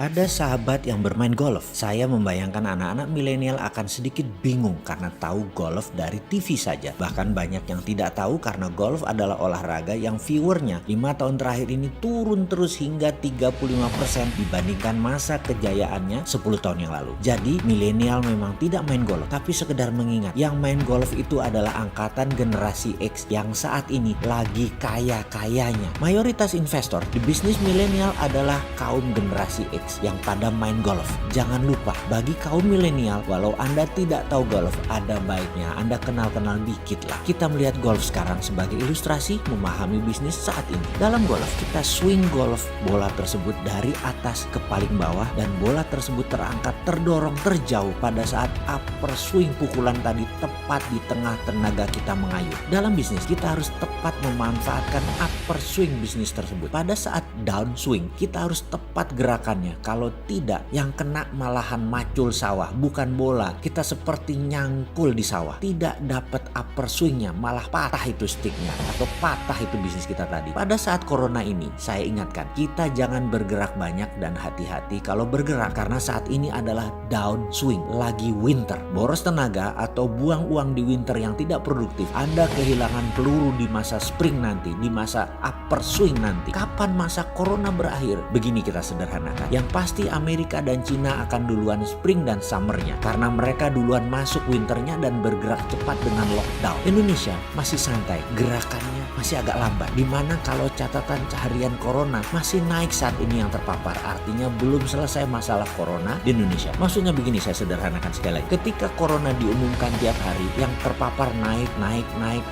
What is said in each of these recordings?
Ada sahabat yang bermain golf. Saya membayangkan anak-anak milenial akan sedikit bingung karena tahu golf dari TV saja. Bahkan banyak yang tidak tahu karena golf adalah olahraga yang viewernya 5 tahun terakhir ini turun terus hingga 35% dibandingkan masa kejayaannya 10 tahun yang lalu. Jadi milenial memang tidak main golf, tapi sekedar mengingat yang main golf itu adalah angkatan generasi X yang saat ini lagi kaya-kayanya. Mayoritas investor di bisnis milenial adalah kaum generasi X yang pada main golf. Jangan lupa, bagi kaum milenial, walau Anda tidak tahu golf, ada baiknya Anda kenal-kenal dikit lah. Kita melihat golf sekarang sebagai ilustrasi memahami bisnis saat ini. Dalam golf, kita swing golf bola tersebut dari atas ke paling bawah dan bola tersebut terangkat terdorong terjauh pada saat upper swing pukulan tadi tepat di tengah tenaga kita mengayuh. Dalam bisnis, kita harus tepat memanfaatkan upper swing bisnis tersebut. Pada saat down swing, kita harus tepat gerakannya. Kalau tidak, yang kena malahan macul sawah, bukan bola. Kita seperti nyangkul di sawah. Tidak dapat upper swingnya, malah patah itu sticknya atau patah itu bisnis kita tadi. Pada saat corona ini, saya ingatkan, kita jangan bergerak banyak dan hati-hati kalau bergerak karena saat ini adalah down swing, lagi winter. Boros tenaga atau buang uang di winter yang tidak produktif, Anda kehilangan peluru di masa spring nanti, di masa upper swing nanti. Kapan masa corona berakhir? Begini kita sederhanakan. Yang pasti Amerika dan Cina akan duluan spring dan summernya karena mereka duluan masuk winternya dan bergerak cepat dengan lockdown. Indonesia masih santai, gerakannya masih agak lambat. Dimana kalau catatan harian corona masih naik saat ini yang terpapar, artinya belum selesai masalah corona di Indonesia. Maksudnya begini, saya sederhanakan sekali lagi. Ketika corona diumumkan tiap hari, yang terpapar naik,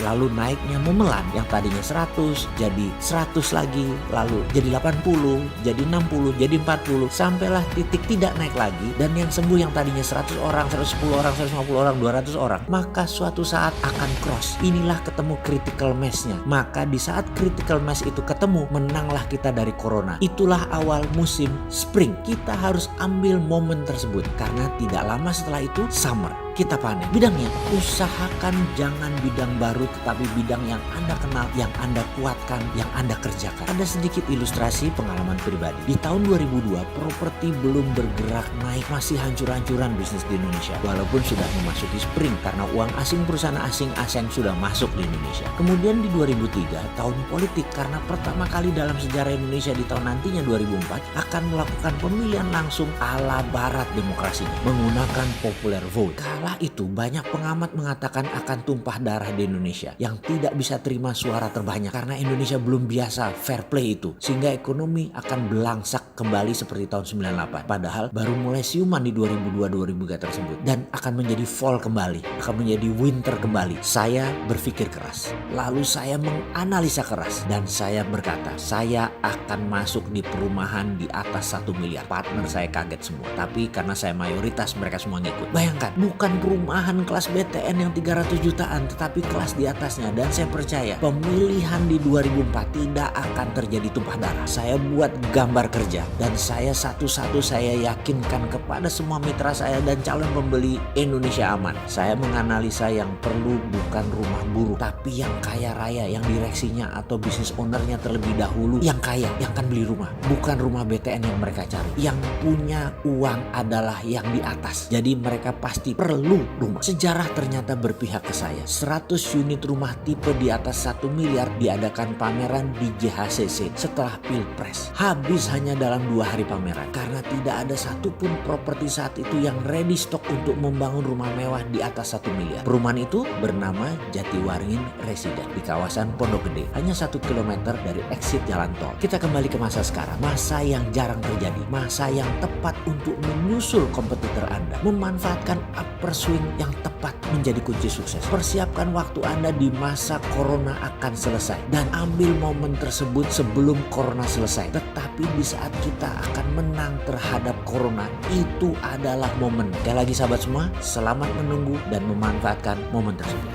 lalu naiknya memelan. Yang tadinya 100 jadi 100 lagi, lalu jadi 80, jadi 60, jadi 40, sampailah titik tidak naik lagi, dan yang sembuh yang tadinya 100 orang, 110 orang, 150 orang, 200 orang, maka suatu saat akan cross. Inilah ketemu critical mass-nya. Maka di saat critical mass itu ketemu, menanglah kita dari corona. Itulah awal musim spring. Kita harus ambil momen tersebut karena tidak lama setelah itu summer. Kita panen. Bidangnya, usahakan jangan bidang baru tetapi bidang yang Anda kenal, yang Anda kuatkan, yang Anda kerjakan. Ada sedikit ilustrasi pengalaman pribadi. Di tahun 2002, properti belum bergerak naik, masih hancur-hancuran bisnis di Indonesia. Walaupun sudah memasuki spring karena uang asing, perusahaan asing sudah masuk di Indonesia. Kemudian di 2003, tahun politik karena pertama kali dalam sejarah Indonesia di tahun nantinya 2004 akan melakukan pemilihan langsung ala barat demokrasinya menggunakan popular vote. Kala itu banyak pengamat mengatakan akan tumpah darah di Indonesia yang tidak bisa terima suara terbanyak karena Indonesia belum biasa fair play itu, sehingga ekonomi akan belangsak kembali seperti tahun 98. Padahal baru mulai siuman di 2002-2003 tersebut dan akan menjadi fall kembali, akan menjadi winter kembali. Saya berpikir keras, lalu saya menganalisa keras dan saya berkata, saya akan masuk di perumahan di atas 1 miliar. Partner saya kaget semua, tapi karena saya mayoritas mereka semua ngikut. Bayangkan, bukan perumahan kelas BTN yang 300 jutaan, tetapi kelas di atasnya. Dan saya percaya pemilihan di 2004 tidak akan terjadi tumpah darah. Saya buat gambar kerja dan saya satu-satu saya yakinkan kepada semua mitra saya dan calon pembeli Indonesia Aman. Saya menganalisa yang perlu bukan rumah buruh, tapi yang kaya raya, yang direksinya atau bisnis ownernya terlebih dahulu yang kaya, yang akan beli rumah. Bukan rumah BTN yang mereka cari. Yang punya uang adalah yang di atas. Jadi mereka pasti perlu rumah. Sejarah ternyata berpihak ke saya. 100 unit rumah tipe di atas 1 miliar diadakan pameran di JHCC setelah Pilpres. Habis hanya dalam 2 hari pameran karena tidak ada satupun properti saat itu yang ready stock untuk membangun rumah mewah di atas 1 miliar. Perumahan itu bernama Jatiwaringin Residen di kawasan Pondok Gede, hanya 1 kilometer dari exit jalan tol. Kita kembali ke masa sekarang, masa yang jarang terjadi, masa yang tepat untuk menyusul kompetitor Anda, memanfaatkan upper swing yang tepat menjadi kunci sukses. Persiapkan waktu Anda di masa corona akan selesai dan ambil momen tersebut sebelum corona selesai. Tetapi di saat kita akan menang terhadap corona, itu adalah momen. Sekali lagi sahabat semua, selamat menunggu dan memanfaatkan momen tersebut.